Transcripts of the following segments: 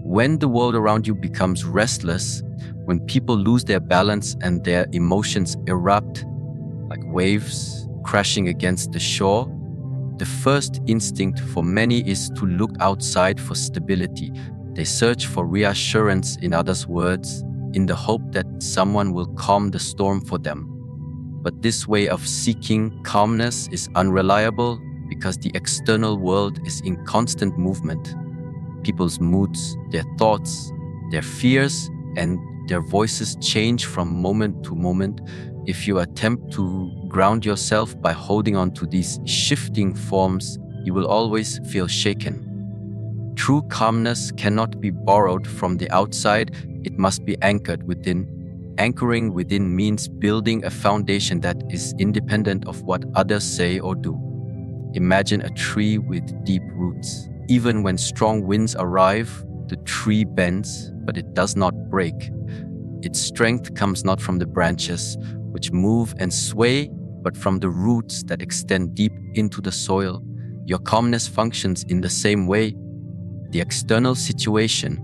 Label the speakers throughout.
Speaker 1: When the world around you becomes restless, when people lose their balance and their emotions erupt like waves crashing against the shore, the first instinct for many is to look outside for stability. They search for reassurance in others' words, in the hope that someone will calm the storm for them. But this way of seeking calmness is unreliable because the external world is in constant movement. People's moods, their thoughts, their fears, and their voices change from moment to moment. If you attempt to ground yourself by holding on to these shifting forms, you will always feel shaken. True calmness cannot be borrowed from the outside, it must be anchored within. Anchoring within means building a foundation that is independent of what others say or do. Imagine a tree with deep roots. Even when strong winds arrive, the tree bends, but it does not break. Its strength comes not from the branches, which move and sway, but from the roots that extend deep into the soil. Your calmness functions in the same way. The external situation,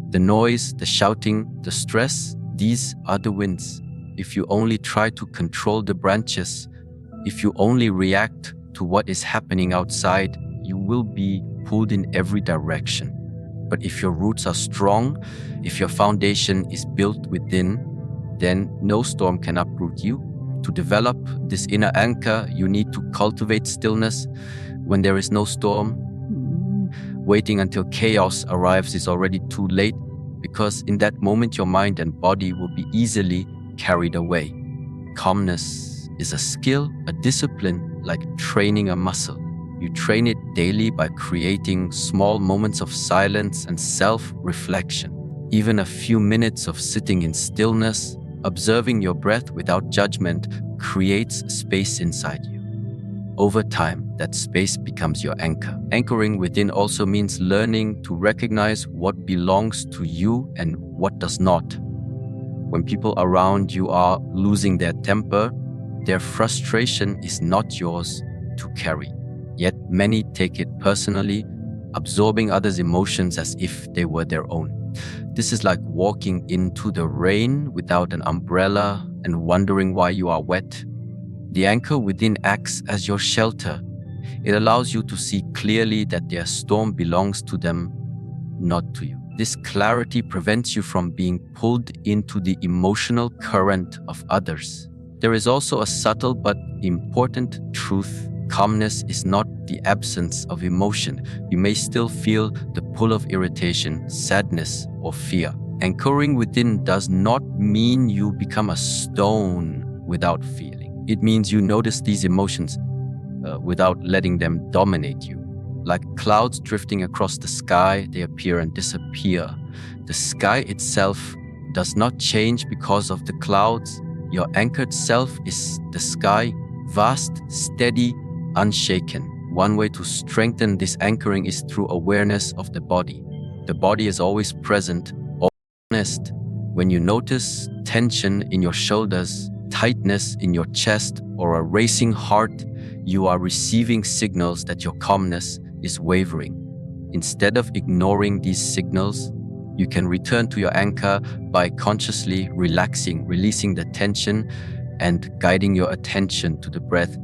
Speaker 1: the noise, the shouting, the stress, these are the winds. If you only try to control the branches, if you only react to what is happening outside, you will be pulled in every direction. But if your roots are strong, if your foundation is built within, then no storm can uproot you. To develop this inner anchor, you need to cultivate stillness. When there is no storm, waiting until chaos arrives is already too late, because in that moment your mind and body will be easily carried away. Calmness is a skill, a discipline, like training a muscle. You train it daily by creating small moments of silence and self-reflection. Even a few minutes of sitting in stillness, observing your breath without judgment, creates space inside you. Over time, that space becomes your anchor. Anchoring within also means learning to recognize what belongs to you and what does not. When people around you are losing their temper, their frustration is not yours to carry. Yet many take it personally, absorbing others' emotions as if they were their own. This is like walking into the rain without an umbrella and wondering why you are wet. The anchor within acts as your shelter. It allows you to see clearly that their storm belongs to them, not to you. This clarity prevents you from being pulled into the emotional current of others. There is also a subtle but important truth. Calmness is not the absence of emotion. You may still feel the pull of irritation, sadness, or fear. Anchoring within does not mean you become a stone without feeling. It means you notice these emotions without letting them dominate you. Like clouds drifting across the sky, they appear and disappear. The sky itself does not change because of the clouds. Your anchored self is the sky, vast, steady, unshaken. One way to strengthen this anchoring is through awareness of the body. The body is always present, always honest. When you notice tension in your shoulders, tightness in your chest, or a racing heart, you are receiving signals that your calmness is wavering. Instead of ignoring these signals, you can return to your anchor by consciously relaxing, releasing the tension, and guiding your attention to the breath.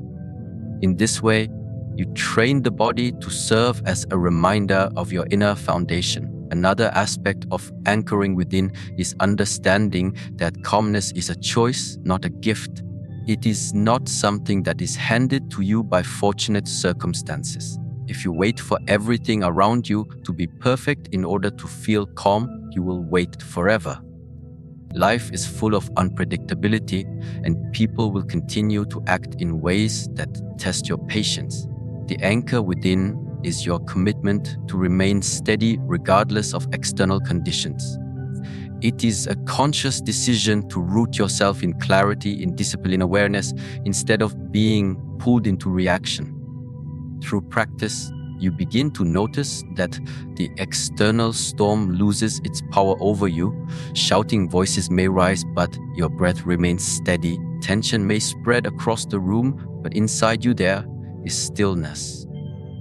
Speaker 1: In this way, you train the body to serve as a reminder of your inner foundation. Another aspect of anchoring within is understanding that calmness is a choice, not a gift. It is not something that is handed to you by fortunate circumstances. If you wait for everything around you to be perfect in order to feel calm, you will wait forever. Life is full of unpredictability, and people will continue to act in ways that test your patience. The anchor within is your commitment to remain steady regardless of external conditions. It is a conscious decision to root yourself in clarity, in discipline, awareness, instead of being pulled into reaction. Through practice, you begin to notice that the external storm loses its power over you. Shouting voices may rise, but your breath remains steady. Tension may spread across the room, but inside you there is stillness.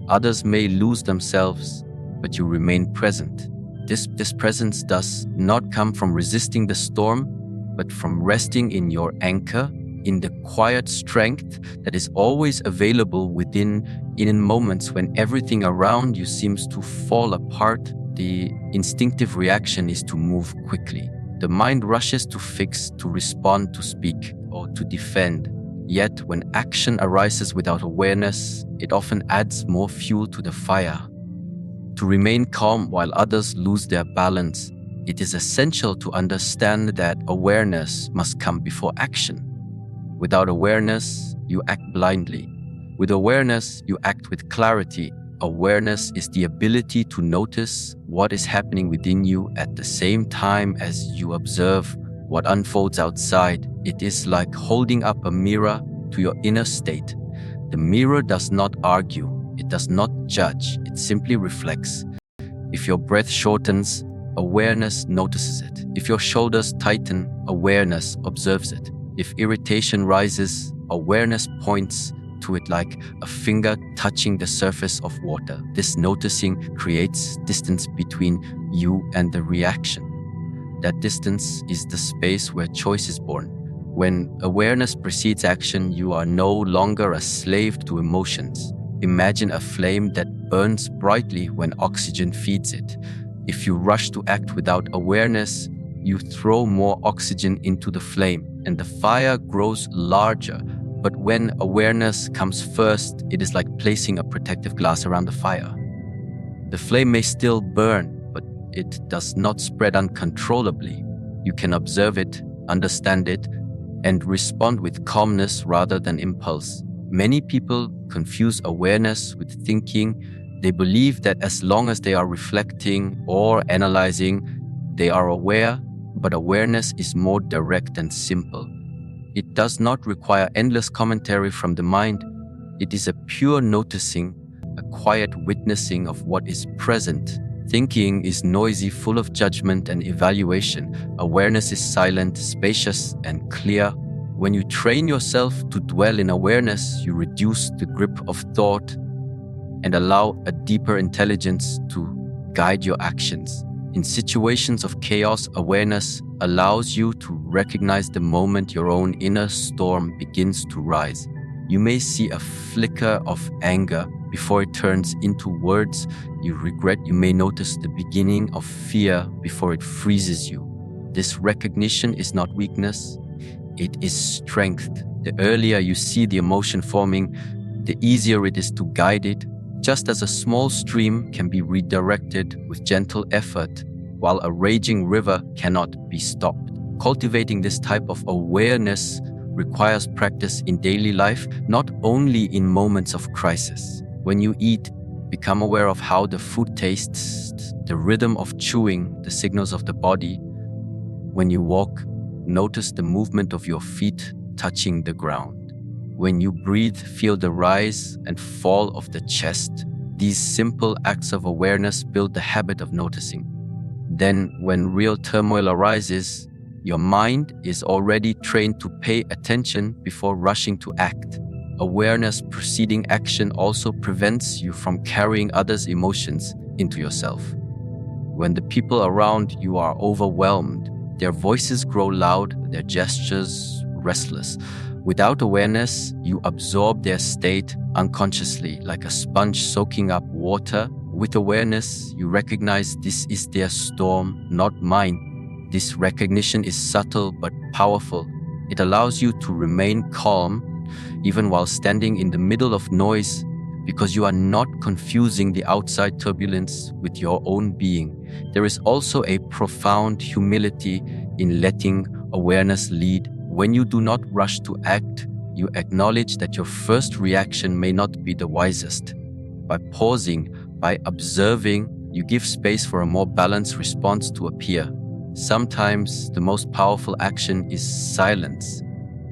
Speaker 1: Others may lose themselves, but you remain present. This presence does not come from resisting the storm, but from resting in your anchor, in the quiet strength that is always available within. In moments when everything around you seems to fall apart, the instinctive reaction is to move quickly. The mind rushes to fix, to respond, to speak, or to defend. Yet, when action arises without awareness, it often adds more fuel to the fire. To remain calm while others lose their balance, it is essential to understand that awareness must come before action. Without awareness, you act blindly. With awareness, you act with clarity. Awareness is the ability to notice what is happening within you at the same time as you observe what unfolds outside. It is like holding up a mirror to your inner state. The mirror does not argue, it does not judge, it simply reflects. If your breath shortens, awareness notices it. If your shoulders tighten, awareness observes it. If irritation rises, awareness points to it like a finger touching the surface of water. This noticing creates distance between you and the reaction. That distance is the space where choice is born. When awareness precedes action, you are no longer a slave to emotions. Imagine a flame that burns brightly when oxygen feeds it. If you rush to act without awareness, you throw more oxygen into the flame, and the fire grows larger. But when awareness comes first, it is like placing a protective glass around the fire. The flame may still burn, but it does not spread uncontrollably. You can observe it, understand it, and respond with calmness rather than impulse. Many people confuse awareness with thinking. They believe that as long as they are reflecting or analyzing, they are aware, but awareness is more direct and simple. It does not require endless commentary from the mind. It is a pure noticing, a quiet witnessing of what is present. Thinking is noisy, full of judgment and evaluation. Awareness is silent, spacious, and clear. When you train yourself to dwell in awareness, you reduce the grip of thought and allow a deeper intelligence to guide your actions. In situations of chaos, awareness allows you to recognize the moment your own inner storm begins to rise. You may see a flicker of anger before it turns into words you regret. You may notice the beginning of fear before it freezes you. This recognition is not weakness, it is strength. The earlier you see the emotion forming, the easier it is to guide it. Just as a small stream can be redirected with gentle effort, while a raging river cannot be stopped. Cultivating this type of awareness requires practice in daily life, not only in moments of crisis. When you eat, become aware of how the food tastes, the rhythm of chewing, the signals of the body. When you walk, notice the movement of your feet touching the ground. When you breathe, feel the rise and fall of the chest. These simple acts of awareness build the habit of noticing. Then, when real turmoil arises, your mind is already trained to pay attention before rushing to act. Awareness preceding action also prevents you from carrying others' emotions into yourself. When the people around you are overwhelmed, their voices grow loud, their gestures restless. Without awareness, you absorb their state unconsciously, like a sponge soaking up water. With awareness, you recognize this is their storm, not mine. This recognition is subtle but powerful. It allows you to remain calm even while standing in the middle of noise, because you are not confusing the outside turbulence with your own being. There is also a profound humility in letting awareness lead. When you do not rush to act, you acknowledge that your first reaction may not be the wisest. By pausing, by observing, you give space for a more balanced response to appear. Sometimes the most powerful action is silence.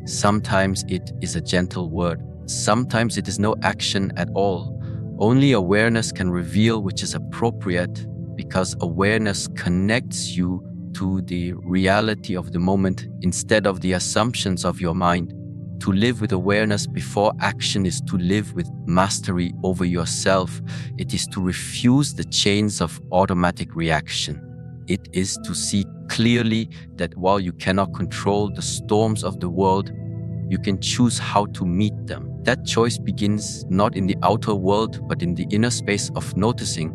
Speaker 1: Sometimes it is a gentle word. Sometimes it is no action at all. Only awareness can reveal which is appropriate, because awareness connects you to the reality of the moment instead of the assumptions of your mind. To live with awareness before action is to live with mastery over yourself. It is to refuse the chains of automatic reaction. it is to see clearly that while you cannot control the storms of the world, you can choose how to meet them. That choice begins not in the outer world, but in the inner space of noticing.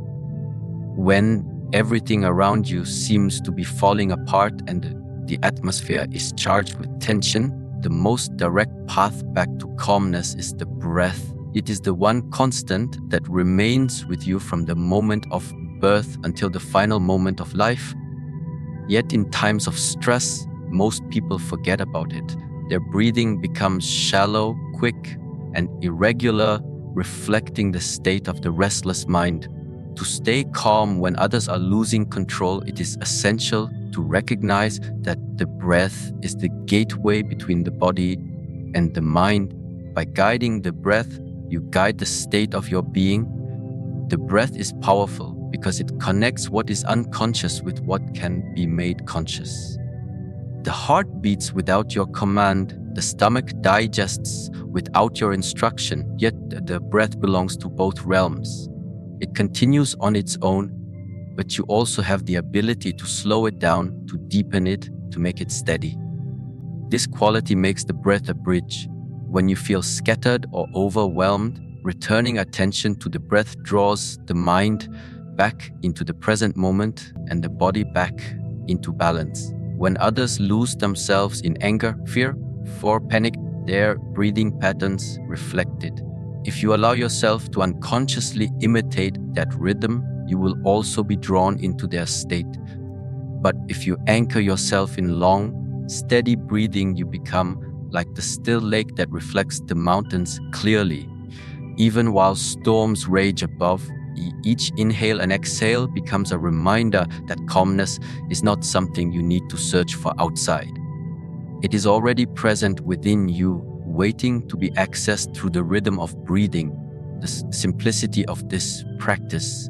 Speaker 1: When everything around you seems to be falling apart and the atmosphere is charged with tension, the most direct path back to calmness is the breath. It is the one constant that remains with you from the moment of birth until the final moment of life. Yet in times of stress, most people forget about it. Their breathing becomes shallow, quick, and irregular, reflecting the state of the restless mind. To stay calm when others are losing control, it is essential to recognize that the breath is the gateway between the body and the mind. By guiding the breath, you guide the state of your being. The breath is powerful because it connects what is unconscious with what can be made conscious. The heart beats without your command. The stomach digests without your instruction, yet the breath belongs to both realms. It continues on its own, but you also have the ability to slow it down, to deepen it, to make it steady. This quality makes the breath a bridge. When you feel scattered or overwhelmed, returning attention to the breath draws the mind back into the present moment and the body back into balance. When others lose themselves in anger, fear, or panic, their breathing patterns reflect it. If you allow yourself to unconsciously imitate that rhythm, you will also be drawn into their state. But if you anchor yourself in long, steady breathing, you become like the still lake that reflects the mountains clearly. Even while storms rage above, each inhale and exhale becomes a reminder that calmness is not something you need to search for outside. It is already present within you, waiting to be accessed through the rhythm of breathing. The simplicity of this practice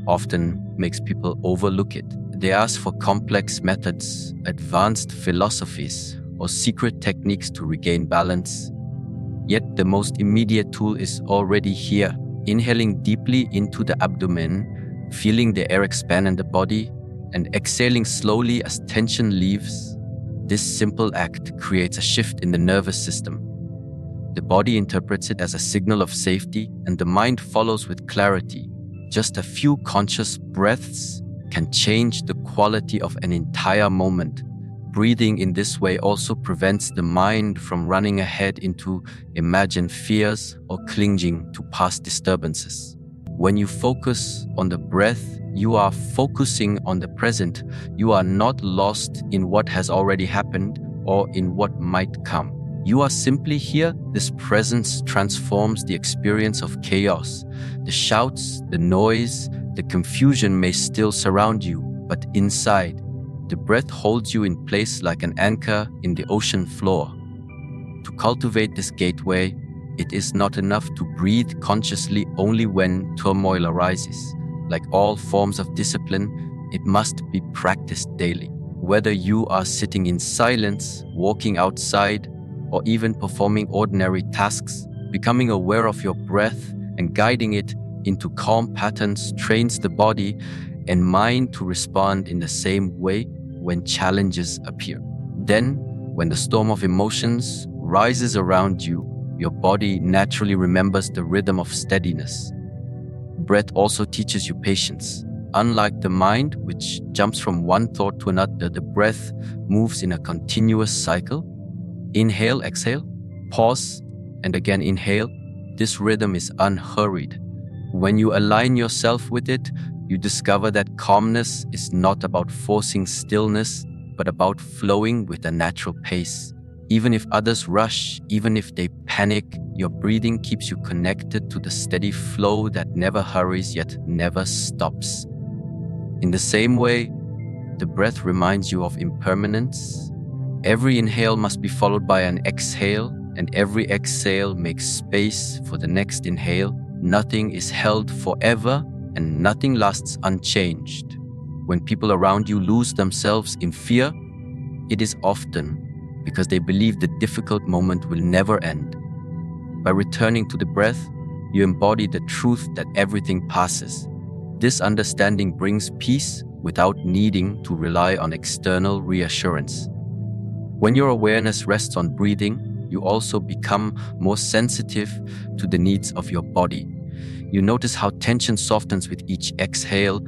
Speaker 1: often makes people overlook it. They ask for complex methods, advanced philosophies, or secret techniques to regain balance. Yet the most immediate tool is already here. Inhaling deeply into the abdomen, feeling the air expand in the body, and exhaling slowly as tension leaves. This simple act creates a shift in the nervous system. The body interprets it as a signal of safety, and the mind follows with clarity. Just a few conscious breaths can change the quality of an entire moment. Breathing in this way also prevents the mind from running ahead into imagined fears or clinging to past disturbances. When you focus on the breath, you are focusing on the present. You are not lost in what has already happened or in what might come. You are simply here. This presence transforms the experience of chaos. The shouts, the noise, the confusion may still surround you, but inside, the breath holds you in place like an anchor in the ocean floor. To cultivate this gateway, it is not enough to breathe consciously only when turmoil arises. Like all forms of discipline, it must be practiced daily. Whether you are sitting in silence, walking outside, or even performing ordinary tasks, becoming aware of your breath and guiding it into calm patterns trains the body and mind to respond in the same way when challenges appear. Then, when the storm of emotions rises around you, your body naturally remembers the rhythm of steadiness. Breath also teaches you patience. Unlike the mind, which jumps from one thought to another, the breath moves in a continuous cycle. Inhale, exhale, pause, and again inhale. This rhythm is unhurried. When you align yourself with it, you discover that calmness is not about forcing stillness, but about flowing with a natural pace. Even if others rush, even if they panic, your breathing keeps you connected to the steady flow that never hurries yet never stops. In the same way, the breath reminds you of impermanence. Every inhale must be followed by an exhale, and every exhale makes space for the next inhale. Nothing is held forever, and nothing lasts unchanged. When people around you lose themselves in fear, it is often because they believe the difficult moment will never end. By returning to the breath, you embody the truth that everything passes. This understanding brings peace without needing to rely on external reassurance. When your awareness rests on breathing, you also become more sensitive to the needs of your body. You notice how tension softens with each exhale,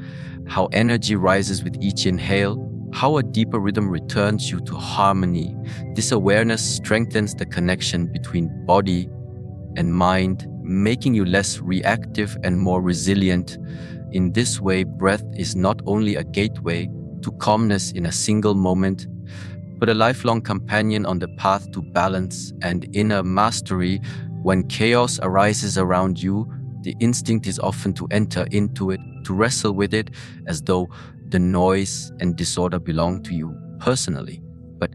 Speaker 1: how energy rises with each inhale, how a deeper rhythm returns you to harmony. This awareness strengthens the connection between body and mind, making you less reactive and more resilient. In this way, breath is not only a gateway to calmness in a single moment, but a lifelong companion on the path to balance and inner mastery. When chaos arises around you, the instinct is often to enter into it, to wrestle with it as though the noise and disorder belong to you personally. But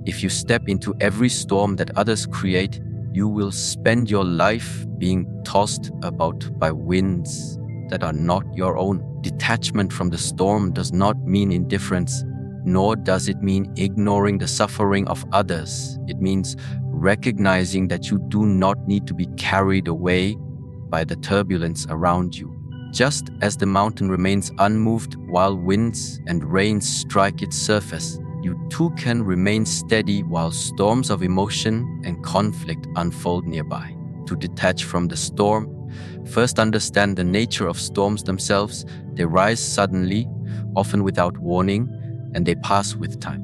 Speaker 1: if you step into every storm that others create, you will spend your life being tossed about by winds that are not your own. Detachment from the storm does not mean indifference, nor does it mean ignoring the suffering of others. It means recognizing that you do not need to be carried away by the turbulence around you. Just as the mountain remains unmoved while winds and rains strike its surface, you too can remain steady while storms of emotion and conflict unfold nearby. To detach from the storm, first understand the nature of storms themselves. They rise suddenly, often without warning, and they pass with time.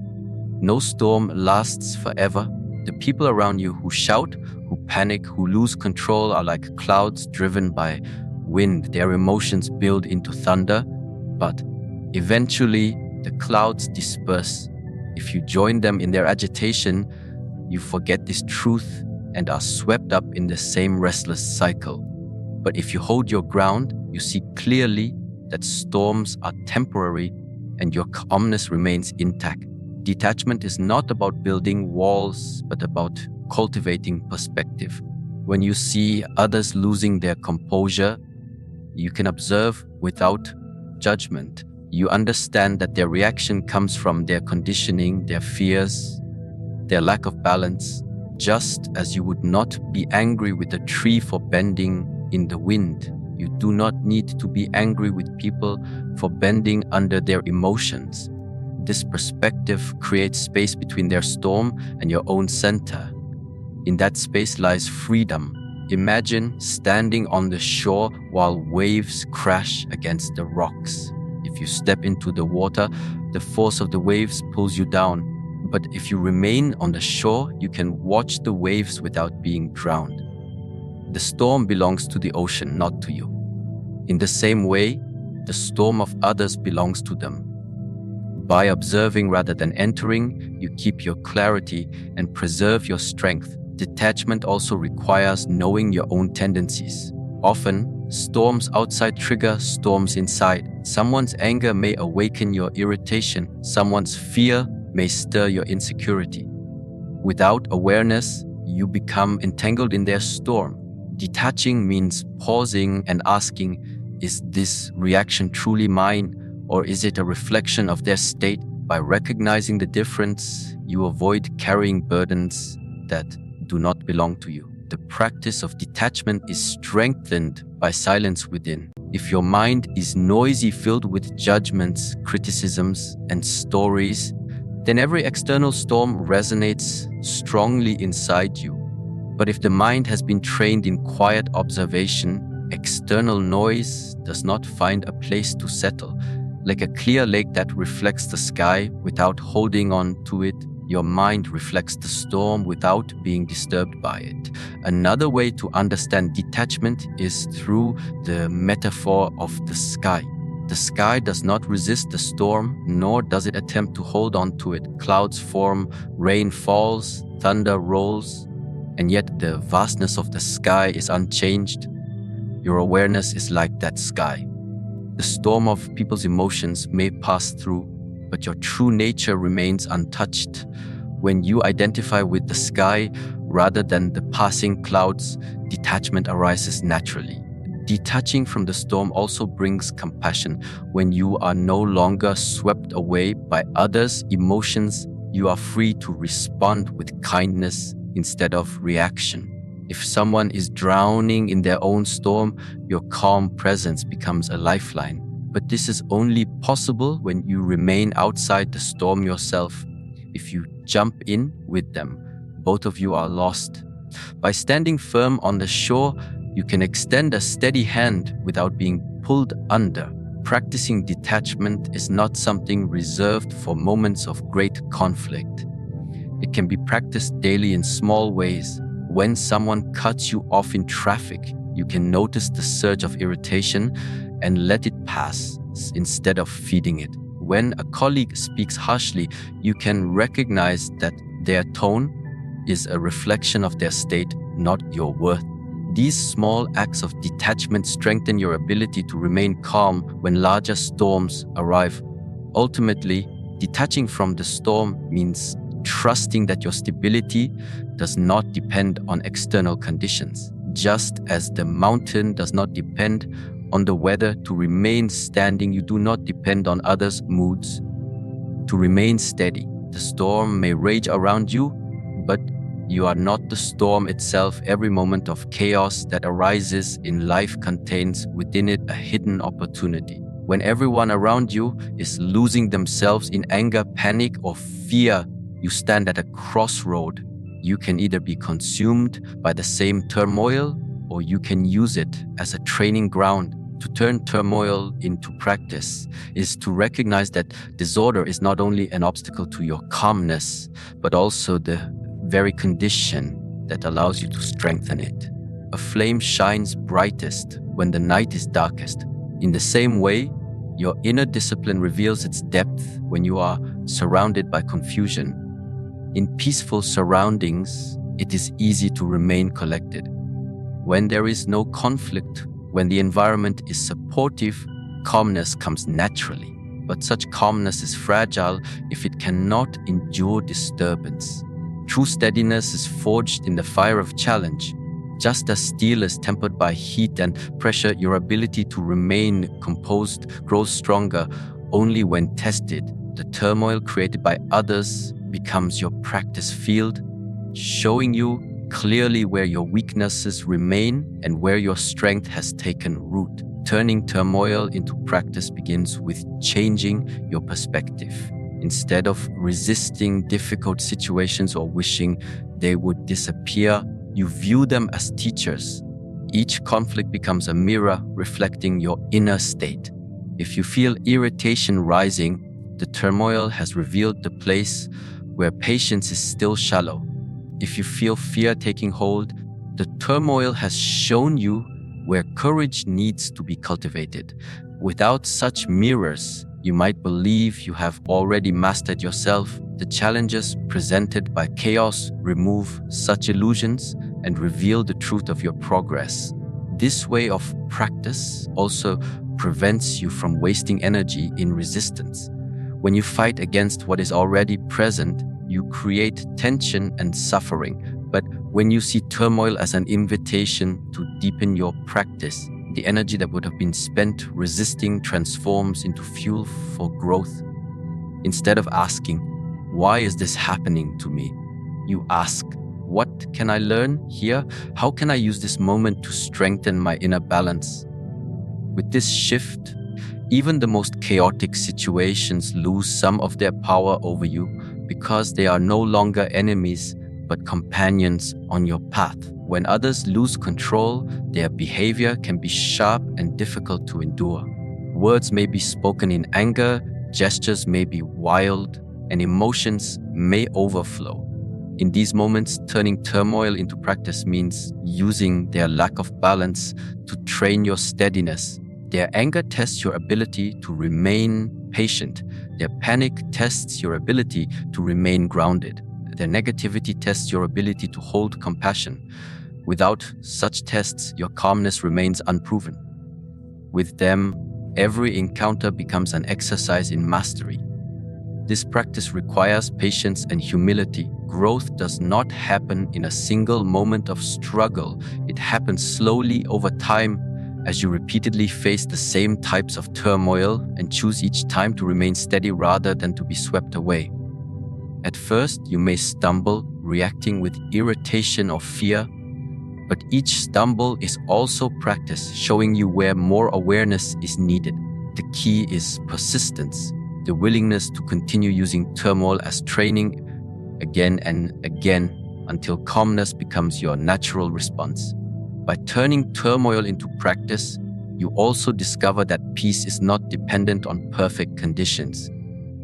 Speaker 1: No storm lasts forever. The people around you who shout, who panic, who lose control are like clouds driven by wind. Their emotions build into thunder, but eventually the clouds disperse. If you join them in their agitation, you forget this truth and are swept up in the same restless cycle. But if you hold your ground, you see clearly that storms are temporary and your calmness remains intact. Detachment is not about building walls, but about cultivating perspective. When you see others losing their composure, you can observe without judgment. You understand that their reaction comes from their conditioning, their fears, their lack of balance, just as you would not be angry with a tree for bending in the wind. You do not need to be angry with people for bending under their emotions. This perspective creates space between their storm and your own center. In that space lies freedom. Imagine standing on the shore while waves crash against the rocks. If you step into the water, the force of the waves pulls you down. But if you remain on the shore, you can watch the waves without being drowned. The storm belongs to the ocean, not to you. In the same way, the storm of others belongs to them. By observing rather than entering, you keep your clarity and preserve your strength. Detachment also requires knowing your own tendencies. Often, storms outside trigger storms inside. Someone's anger may awaken your irritation. Someone's fear may stir your insecurity. Without awareness, you become entangled in their storm. Detaching means pausing and asking, is this reaction truly mine, or is it a reflection of their state? By recognizing the difference, you avoid carrying burdens that do not belong to you. The practice of detachment is strengthened by silence within. If your mind is noisy, filled with judgments, criticisms, and stories, then every external storm resonates strongly inside you. But if the mind has been trained in quiet observation, external noise does not find a place to settle. Like a clear lake that reflects the sky without holding on to it, your mind reflects the storm without being disturbed by it. Another way to understand detachment is through the metaphor of the sky. The sky does not resist the storm, nor does it attempt to hold on to it. Clouds form, rain falls, thunder rolls, and yet the vastness of the sky is unchanged. Your awareness is like that sky. The storm of people's emotions may pass through, but your true nature remains untouched. When you identify with the sky rather than the passing clouds, detachment arises naturally. Detaching from the storm also brings compassion. When you are no longer swept away by others' emotions, you are free to respond with kindness instead of reaction. If someone is drowning in their own storm, your calm presence becomes a lifeline. But this is only possible when you remain outside the storm yourself. If you jump in with them, both of you are lost. By standing firm on the shore, you can extend a steady hand without being pulled under. Practicing detachment is not something reserved for moments of great conflict. It can be practiced daily in small ways. When someone cuts you off in traffic, you can notice the surge of irritation and let it pass instead of feeding it. When a colleague speaks harshly, you can recognize that their tone is a reflection of their state, not your worth. These small acts of detachment strengthen your ability to remain calm when larger storms arrive. Ultimately, detaching from the storm means trusting that your stability does not depend on external conditions. Just as the mountain does not depend on the weather to remain standing, you do not depend on others' moods to remain steady. The storm may rage around you, but you are not the storm itself. Every moment of chaos that arises in life contains within it a hidden opportunity. When everyone around you is losing themselves in anger, panic, or fear, you stand at a crossroad. You can either be consumed by the same turmoil, or you can use it as a training ground. To turn turmoil into practice is to recognize that disorder is not only an obstacle to your calmness, but also the very condition that allows you to strengthen it. A flame shines brightest when the night is darkest. In the same way, your inner discipline reveals its depth when you are surrounded by confusion. In peaceful surroundings, it is easy to remain collected. When there is no conflict, when the environment is supportive, calmness comes naturally. But such calmness is fragile if it cannot endure disturbance. True steadiness is forged in the fire of challenge. Just as steel is tempered by heat and pressure, your ability to remain composed grows stronger only when tested. The turmoil created by others becomes your practice field, showing you clearly where your weaknesses remain and where your strength has taken root. Turning turmoil into practice begins with changing your perspective. Instead of resisting difficult situations or wishing they would disappear, you view them as teachers. Each conflict becomes a mirror reflecting your inner state. If you feel irritation rising, the turmoil has revealed the place where patience is still shallow. If you feel fear taking hold, the turmoil has shown you where courage needs to be cultivated. Without such mirrors, you might believe you have already mastered yourself. The challenges presented by chaos remove such illusions and reveal the truth of your progress. This way of practice also prevents you from wasting energy in resistance. When you fight against what is already present, you create tension and suffering. But when you see turmoil as an invitation to deepen your practice, the energy that would have been spent resisting transforms into fuel for growth. Instead of asking, "Why is this happening to me?" you ask, "What can I learn here? How can I use this moment to strengthen my inner balance?" With this shift, even the most chaotic situations lose some of their power over you because they are no longer enemies but companions on your path. When others lose control, their behavior can be sharp and difficult to endure. Words may be spoken in anger, gestures may be wild, and emotions may overflow. In these moments, turning turmoil into practice means using their lack of balance to train your steadiness. Their anger tests your ability to remain patient. Their panic tests your ability to remain grounded. Their negativity tests your ability to hold compassion. Without such tests, your calmness remains unproven. With them, every encounter becomes an exercise in mastery. This practice requires patience and humility. Growth does not happen in a single moment of struggle. It happens slowly over time as you repeatedly face the same types of turmoil and choose each time to remain steady rather than to be swept away. At first, you may stumble, reacting with irritation or fear, but each stumble is also practice, showing you where more awareness is needed. the key is persistence, the willingness to continue using turmoil as training again and again until calmness becomes your natural response. By turning turmoil into practice, you also discover that peace is not dependent on perfect conditions.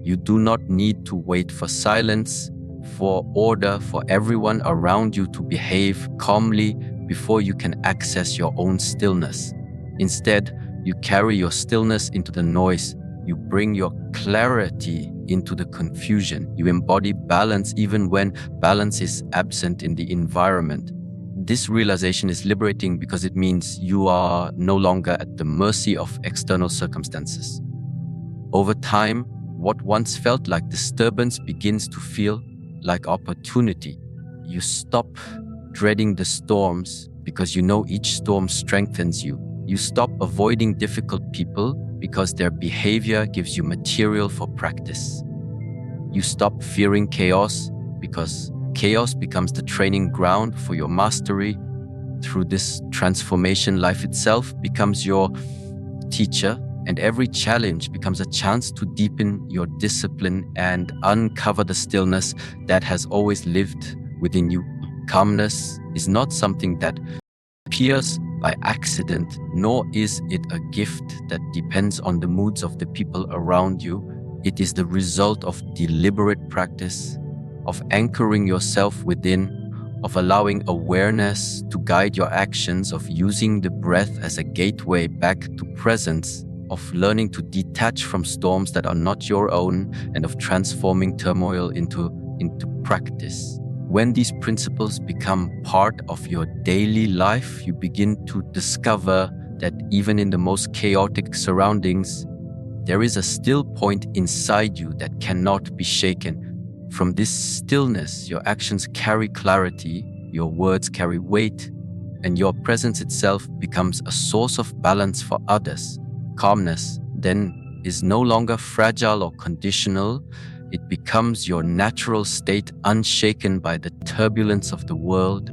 Speaker 1: You do not need to wait for silence, for order, for everyone around you to behave calmly before you can access your own stillness. Instead, you carry your stillness into the noise. You bring your clarity into the confusion. You embody balance even when balance is absent in the environment. This realization is liberating because it means you are no longer at the mercy of external circumstances. Over time, what once felt like disturbance begins to feel like opportunity. You stop dreading the storms because you know each storm strengthens you. You stop avoiding difficult people because their behavior gives you material for practice. You stop fearing chaos because chaos becomes the training ground for your mastery. Through this transformation, life itself becomes your teacher, and every challenge becomes a chance to deepen your discipline and uncover the stillness that has always lived within you. Calmness is not something that appears by accident, nor is it a gift that depends on the moods of the people around you. It is the result of deliberate practice, of anchoring yourself within, of allowing awareness to guide your actions, of using the breath as a gateway back to presence, of learning to detach from storms that are not your own, and of transforming turmoil into practice. When these principles become part of your daily life, you begin to discover that even in the most chaotic surroundings, there is a still point inside you that cannot be shaken. From this stillness, your actions carry clarity, your words carry weight, and your presence itself becomes a source of balance for others. Calmness, then, is no longer fragile or conditional. It becomes your natural state, unshaken by the turbulence of the world.